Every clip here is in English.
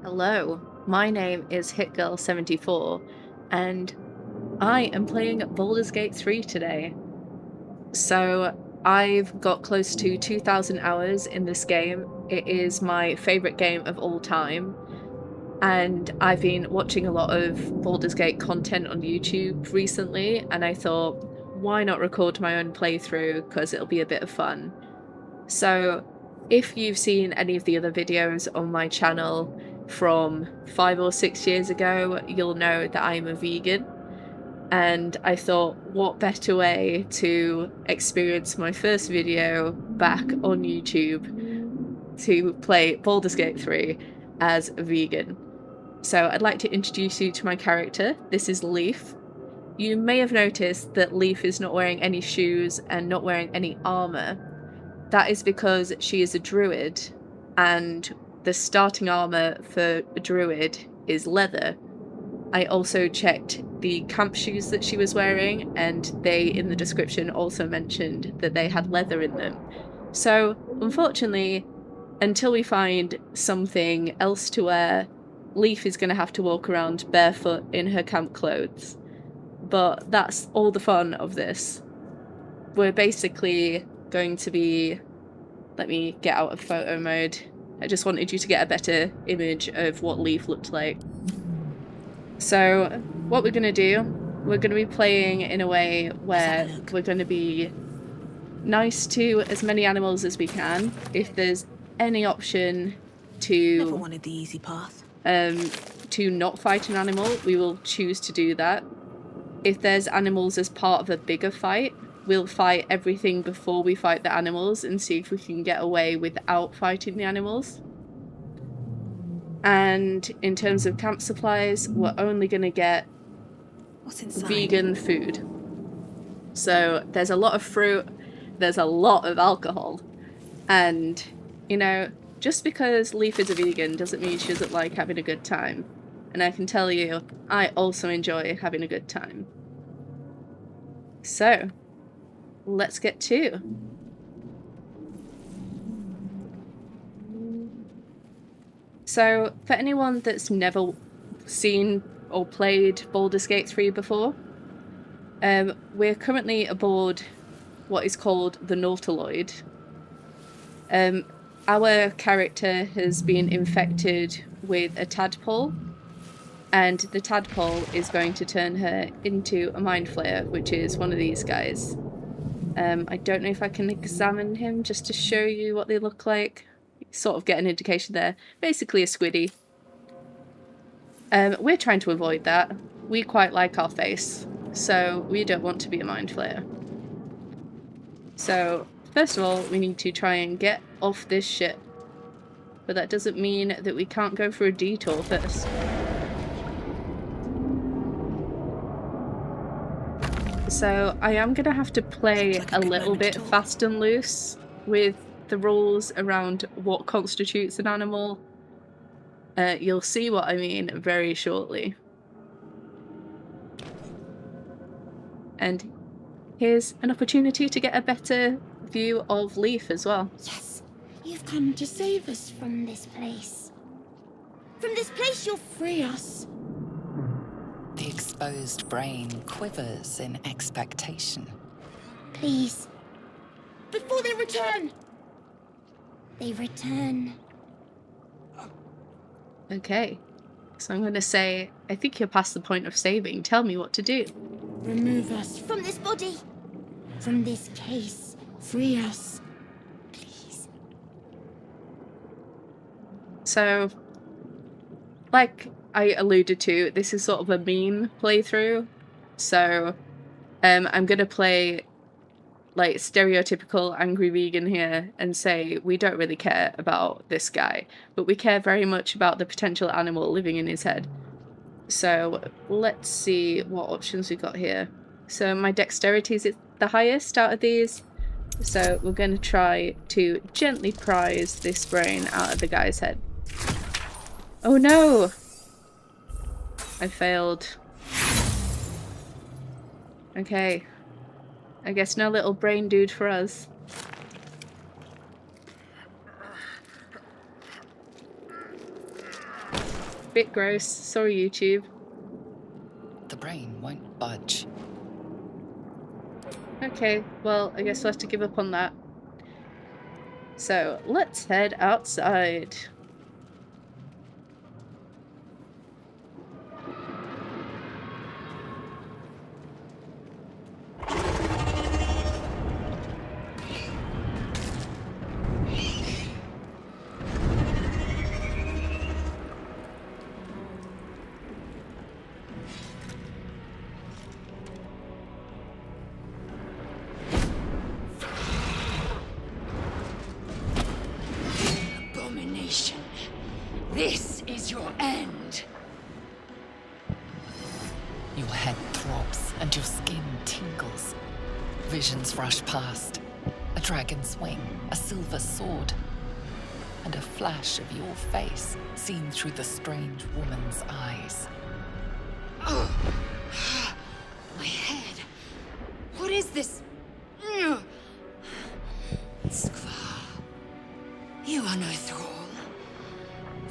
Hello, my name is HitGirl74 and I am playing Baldur's Gate 3 today. So I've got close to 2,000 hours in this game. It is my favourite game of all time, and I've been watching a lot of Baldur's Gate content on YouTube recently, and I thought, why not record my own playthrough, because it'll be a bit of fun. So if you've seen any of the other videos on my channel from 5 or 6 years ago, you'll know that I'm a vegan, and I thought, what better way to experience my first video back on YouTube to play Baldur's Gate 3 as a vegan. So I'd like to introduce you to my character. This is Leaf. You may have noticed that Leaf is not wearing any shoes and not wearing any armour. That is because she is a druid, and the starting armour for a druid is leather. I also checked the camp shoes that she was wearing, and they, in the description, also mentioned that they had leather in them. So, unfortunately, until we find something else to wear, Leaf is going to have to walk around barefoot in her camp clothes. But that's all the fun of this. We're basically going to be... Let me get out of photo mode. I just wanted you to get a better image of what Leaf looked like. So, what we're going to do, we're going to be playing in a way where we're going to be nice to as many animals as we can. If there's any option Never wanted the easy path. to not fight an animal, we will choose to do that. If there's animals as part of a bigger fight, we'll fight everything before we fight the animals and see if we can get away without fighting the animals. And in terms of camp supplies, we're only going to get vegan food. So there's a lot of fruit, there's a lot of alcohol, and, you know, just because Leaf is a vegan doesn't mean she doesn't like having a good time. And I can tell you, I also enjoy having a good time. So, let's get to. So, for anyone that's never seen or played Baldur's Gate 3 before, we're currently aboard what is called the Nautiloid. Our character has been infected with a tadpole, and the tadpole is going to turn her into a mindflayer, which is one of these guys. I don't know if I can examine him just to show you what they look like. Sort of get an indication there. Basically a squiddy. We're trying to avoid that. We quite like our face, so we don't want to be a mind flayer. So, first of all, we need to try and get off this ship. But that doesn't mean that we can't go for a detour first. So, I am going to have to play a little bit fast and loose with the rules around what constitutes an animal. You'll see what I mean very shortly. And here's an opportunity to get a better view of Leaf as well. Yes, you've come to save us from this place. From this place you'll free us. The exposed brain quivers in expectation. Please, before they return! They return. Okay, so I'm going to say, I think you're past the point of saving. Tell me what to do. Remove us from this body. From this case. Free us. Please. So, like I alluded to, this is sort of a meme playthrough. So, I'm going to play like stereotypical angry vegan here and say we don't really care about this guy, but we care very much about the potential animal living in his head. So let's see what options we got here. So my dexterity is the highest out of these, so we're going to try to gently prise this brain out of the guy's head. Oh no! I failed. Okay. I guess no little brain dude for us. Bit gross. Sorry, YouTube. The brain won't budge. Okay, well, I guess we'll have to give up on that. So, let's head outside. This is your end. Your head throbs and your skin tingles. Visions rush past. A dragon's wing, a silver sword, and a flash of your face seen through the strange woman's eyes. Oh, my head. What is this? Skvar, you are no thrall.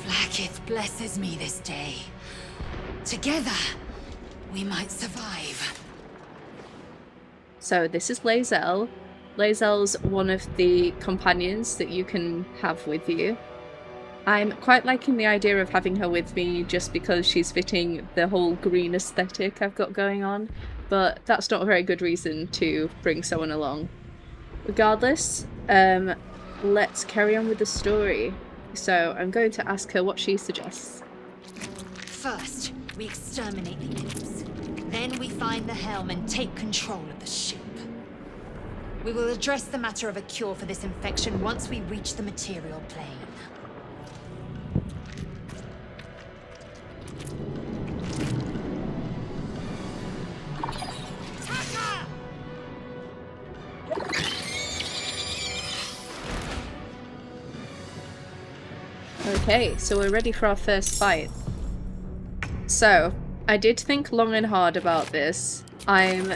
Vlaakith blesses me this day. Together, we might survive. So this is Lae'zel. Lae'zel's one of the companions that you can have with you. I'm quite liking the idea of having her with me just because she's fitting the whole green aesthetic I've got going on, but that's not a very good reason to bring someone along. Regardless, let's carry on with the story. So I'm going to ask her what she suggests. First, we exterminate the imps. Then we find the helm and take control of the ship. We will address the matter of a cure for this infection once we reach the material plane. Okay, so we're ready for our first fight. So, I did think long and hard about this. I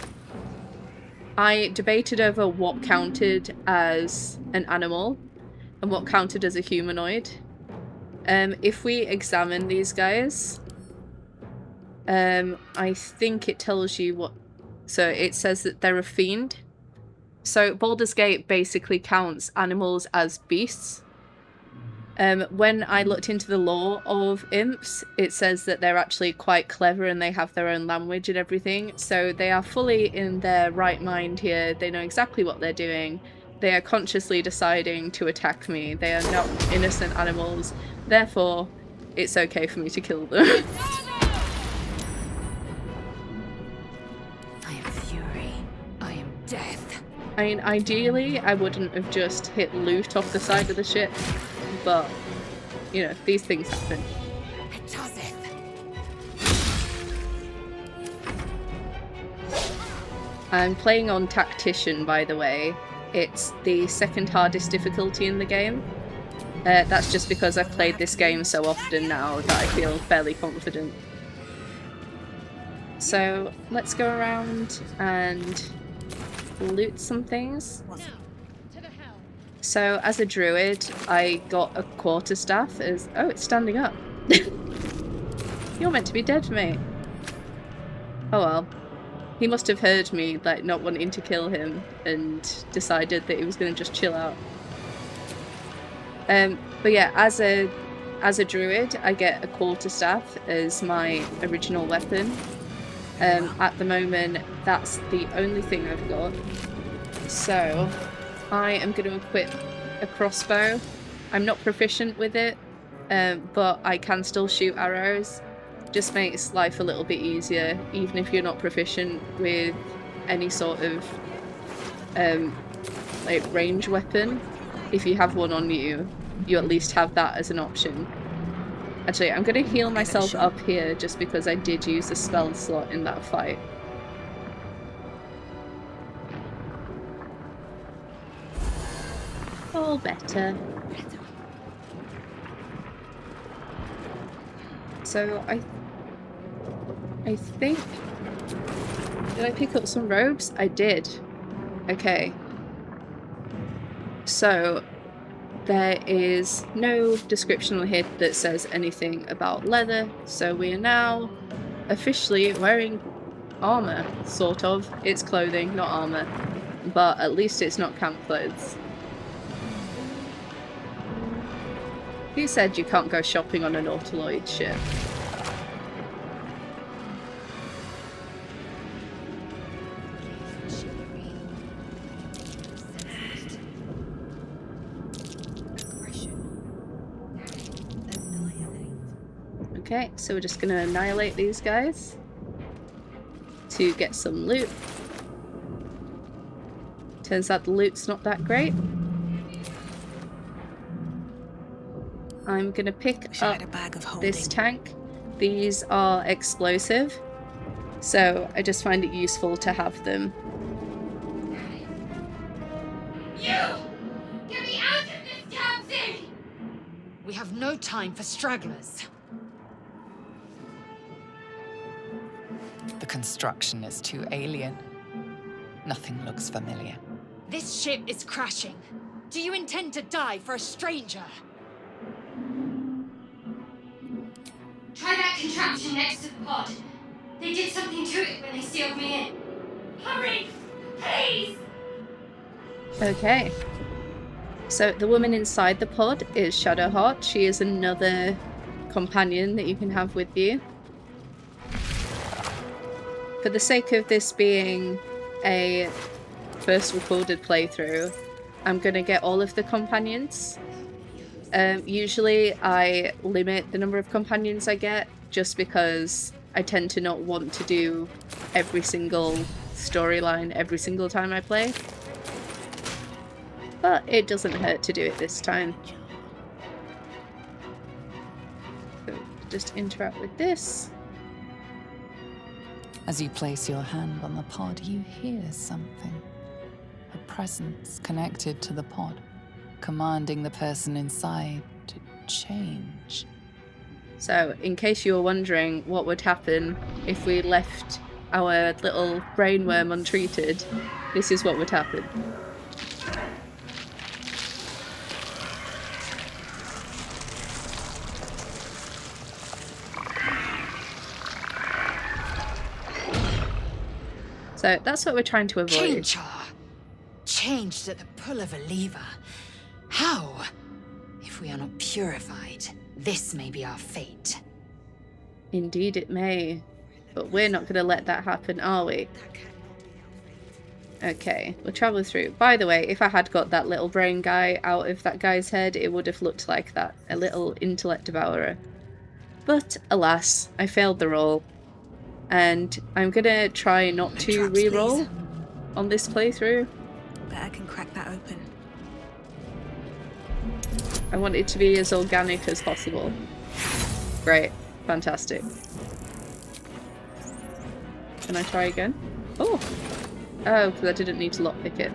debated over what counted as an animal and what counted as a humanoid. If we examine these guys, I think it tells you what... So it says that they're a fiend. So Baldur's Gate basically counts animals as beasts. When I looked into the lore of imps, it says that they're actually quite clever and they have their own language and everything. So they are fully in their right mind here. They know exactly what they're doing. They are consciously deciding to attack me. They are not innocent animals. Therefore, it's okay for me to kill them. I am fury. I am death. I mean, ideally, I wouldn't have just hit loot off the side of the ship. But, you know, these things happen. I'm playing on Tactician, by the way. It's the second hardest difficulty in the game. That's just because I've played this game so often now that I feel fairly confident. So, let's go around and loot some things. So, as a druid, I got a quarterstaff as... Oh, it's standing up. You're meant to be dead, mate. Oh well. He must have heard me, like, not wanting to kill him and decided that he was going to just chill out. But yeah, as a druid, I get a quarterstaff as my original weapon. At the moment, that's the only thing I've got. So... I am going to equip a crossbow. I'm not proficient with it, but I can still shoot arrows. Just makes life a little bit easier, even if you're not proficient with any sort of like range weapon. If you have one on you, you at least have that as an option. Actually, I'm going to heal myself up here just because I did use a spell slot in that fight. All better. So I think... Did I pick up some robes? I did. Okay. So There is no description on here that says anything about leather, so we are now officially wearing armour, sort of. It's clothing, not armour, but at least it's not camp clothes. Who said you can't go shopping on an Nautiloid ship? Okay, so we're just gonna annihilate these guys to get some loot. Turns out the loot's not that great. I'm gonna pick up this tank. These are explosive, so I just find it useful to have them. You! Get me out of this damn thing! We have no time for stragglers. The construction is too alien. Nothing looks familiar. This ship is crashing. Do you intend to die for a stranger? Try that contraption next to the pod. They did something to it when they sealed me in. Hurry! Please! Okay. So the woman inside the pod is Shadowheart. She is another companion that you can have with you. For the sake of this being a first recorded playthrough, I'm gonna get all of the companions. Usually I limit the number of companions I get just because I tend to not want to do every single storyline every single time I play. But it doesn't hurt to do it this time. So just interact with this. As you place your hand on the pod, you hear something. A presence connected to the pod, commanding the person inside to change. So, in case you were wondering what would happen if we left our little brainworm untreated, this is what would happen. So that's what we're trying to avoid. Change her. Changed at the pull of a lever. How? If we are not purified, this may be our fate. Indeed it may. But we're not going to let that happen, are we? Okay, we'll travel through. By the way, if I had got that little brain guy out of that guy's head, it would have looked like that. A little intellect devourer. But alas, I failed the roll. And I'm gonna try not to re-roll on this playthrough. Bet I can crack that open. I want it to be as organic as possible. Great. Fantastic. Can I try again? Oh! Oh, because I didn't need to lockpick it.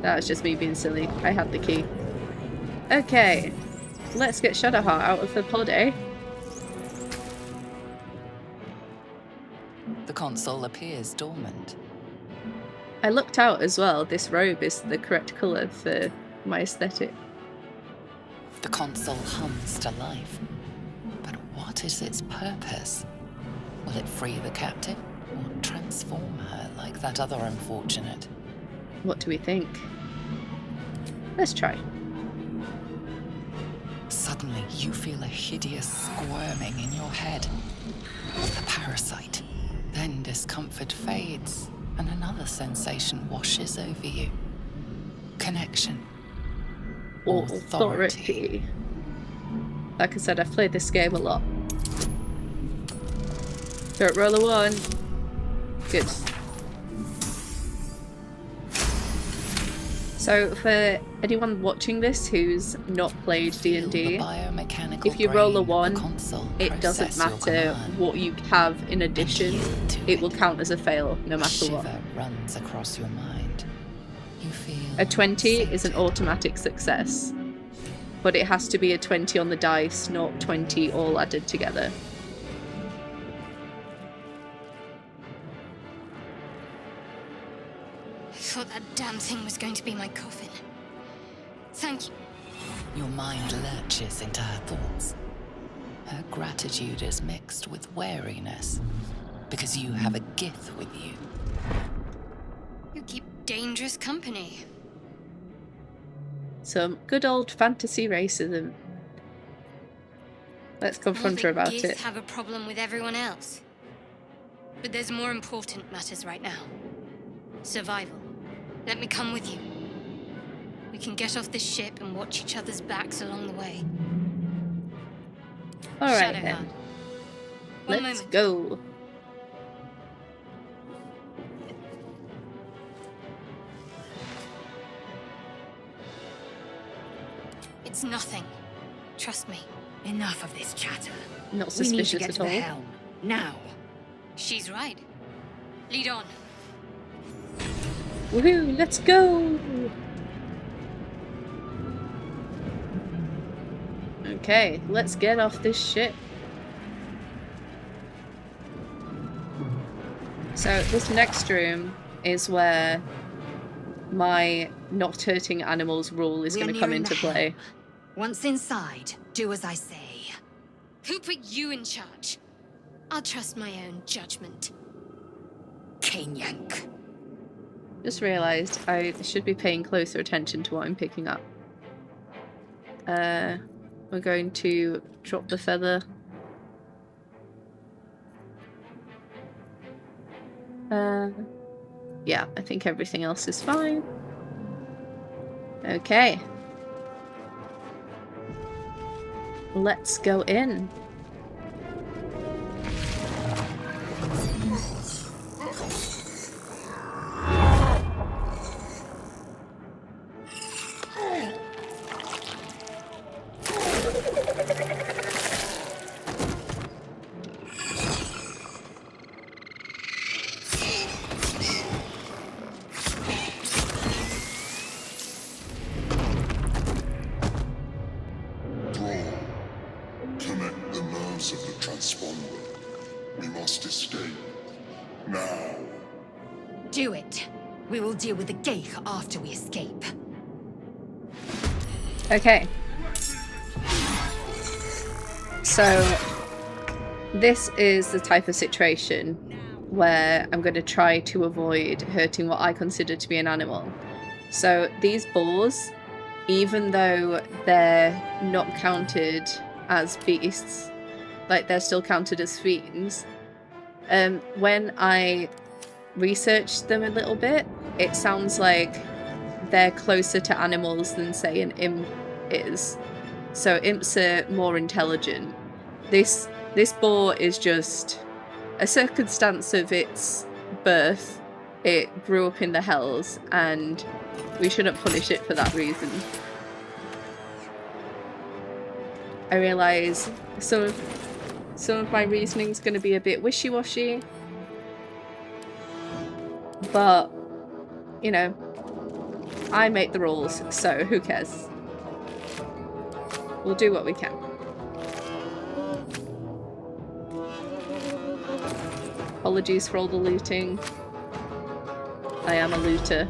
That was just me being silly. I had the key. Okay. Let's get Shadowheart out of the pod, eh? The console appears dormant. I looked out as well. This robe is the correct colour for my aesthetic. The console hums to life. But what is its purpose? Will it free the captive or transform her like that other unfortunate? What do we think? Let's try. Suddenly, you feel a hideous squirming in your head. A parasite. Then discomfort fades, and another sensation washes over you. Connection. Authority. Like I said, I've played this game a lot. Don't roll a 1. Good. So for anyone watching this who's not played D&D, if you roll a 1, it doesn't matter what you have in addition, it will count as a fail no matter what. Runs across your mind. You feel A 20 is an automatic success, but it has to be a 20 on the dice, not 20 all added together. I thought that damn thing was going to be my coffin. Thank you. Your mind lurches into her thoughts. Her gratitude is mixed with wariness, because you have a Gith with you. You keep dangerous company. Some good old fantasy racism. Let's confront her about Gith it. have a problem with everyone else. But there's more important matters right now. Survival. Let me come with you. We can get off this ship and watch each other's backs along the way. Alright Shadowheart. then. One Let's moment. go. It's nothing. Trust me. Enough of this chatter. Not We need to suspicious get at to the all. helm. Now. She's right. Lead on. Woohoo, let's go! Okay, let's get off this ship. So this next room is where my not hurting animals rule is going to come into play. Once inside, do as I say. Who put you in charge? I'll trust my own judgment. Kanyank. Just realised I should be paying closer attention to what I'm picking up. We're going to drop the feather. Yeah, I think everything else is fine. Okay. Let's go in. Connect the nerves of the transponder. We must escape. Now. Do it. We will deal with the Geich after we escape. Okay. So, this is the type of situation where I'm going to try to avoid hurting what I consider to be an animal. So, these boars, even though they're not counted as beasts, like they're still counted as fiends, when I researched them a little bit, it sounds like they're closer to animals than, say, an imp is. So imps are more intelligent. This boar is just a circumstance of its birth. It grew up in the Hells, and we shouldn't punish it for that reason. I realise some of my reasoning's going to be a bit wishy-washy, but, you know, I make the rules, so who cares? We'll do what we can. Apologies for all the looting. I am a looter.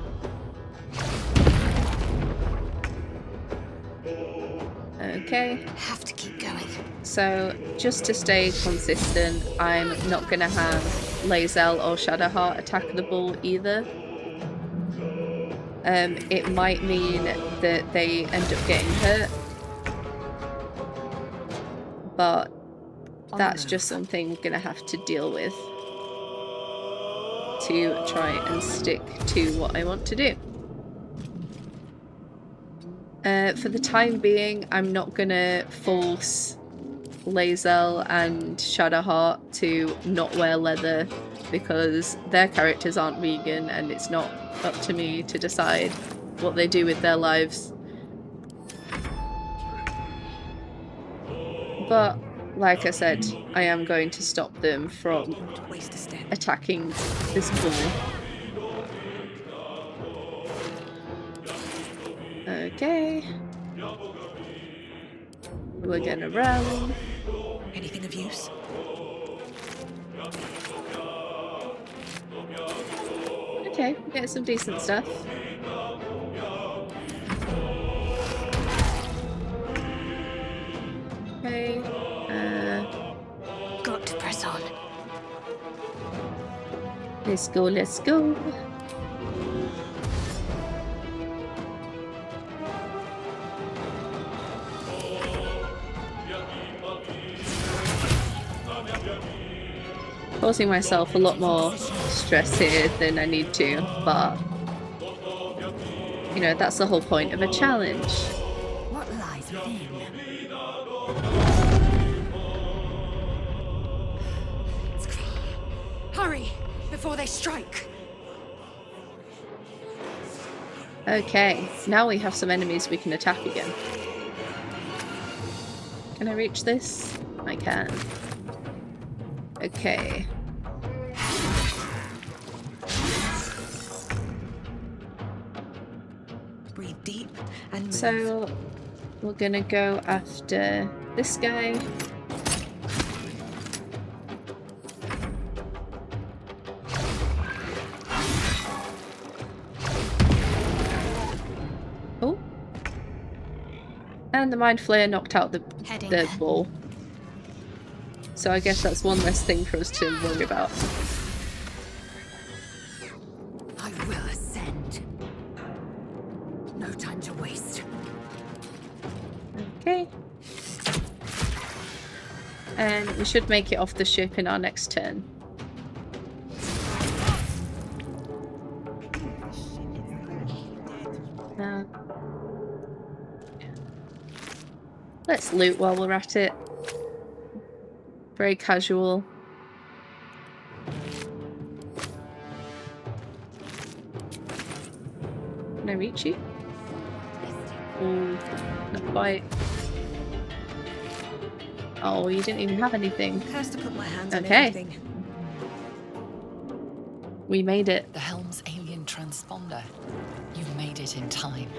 Okay. Have to keep going. So, just to stay consistent, I'm not going to have Lae'zel or Shadowheart attack the bull either. It might mean that they end up getting hurt, but that's just something we're going to have to deal with to try and stick to what I want to do. For the time being, I'm not going to force Lae'zel and Shadowheart to not wear leather because their characters aren't vegan and it's not up to me to decide what they do with their lives. But, like I said, I am going to stop them from attacking this bull. Okay. We're gonna run. Anything of use? Okay, we get some decent stuff. Let's go, let's go. Causing myself a lot more stress here than I need to, but you know, that's the whole point of a challenge. What lies within? Hurry, before they strike! Okay, now we have some enemies we can attack again. Can I reach this? I can. Okay. Breathe deep and move. So we're gonna go after this guy. Oh. And the mindflayer knocked out the ball. So I guess that's one less thing for us to worry about. I will ascend. No time to waste. Okay. And we should make it off the ship in our next turn. Let's loot while we're at it. Very casual. Can I reach you? Oh, not quite. Oh, you didn't even have anything. Has to put my hands on Okay. everything. We made it. The helm's alien transponder. You've made it in time.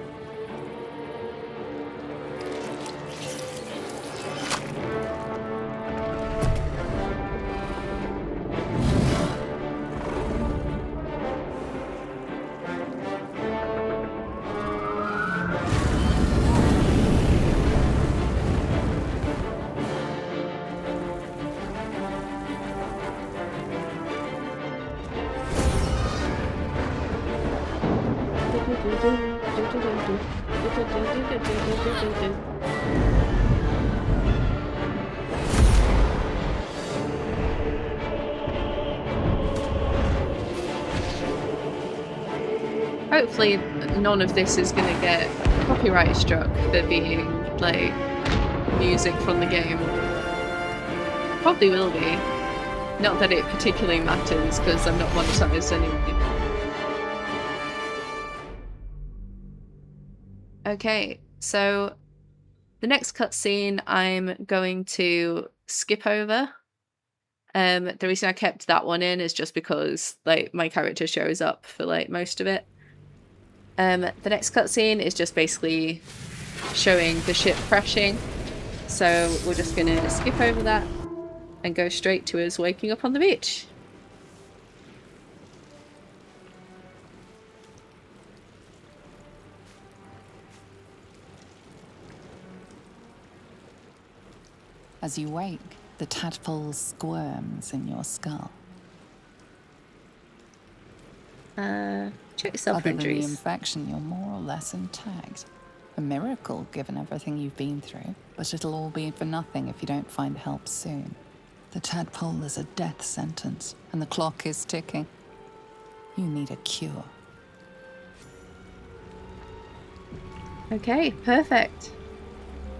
Hopefully none of this is going to get copyright struck for being like music from the game. Probably will be. Not that it particularly matters because I'm not monetized anyway. Okay, so the next cutscene I'm going to skip over. The reason I kept that one in is just because like my character shows up for like most of it. The next cutscene is just basically showing the ship crashing, so we're just gonna skip over that and go straight to us waking up on the beach. As you wake, the tadpole squirms in your skull. Check yourself for Other than the injuries. infection, you're more or less intact. A miracle, given everything you've been through. But it'll all be for nothing if you don't find help soon. The tadpole is a death sentence, and the clock is ticking. You need a cure. Okay, perfect.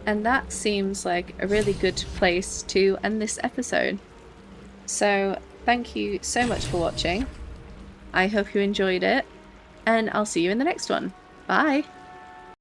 And that seems like a really good place to end this episode. So, thank you so much for watching. I hope you enjoyed it, and I'll see you in the next one. Bye!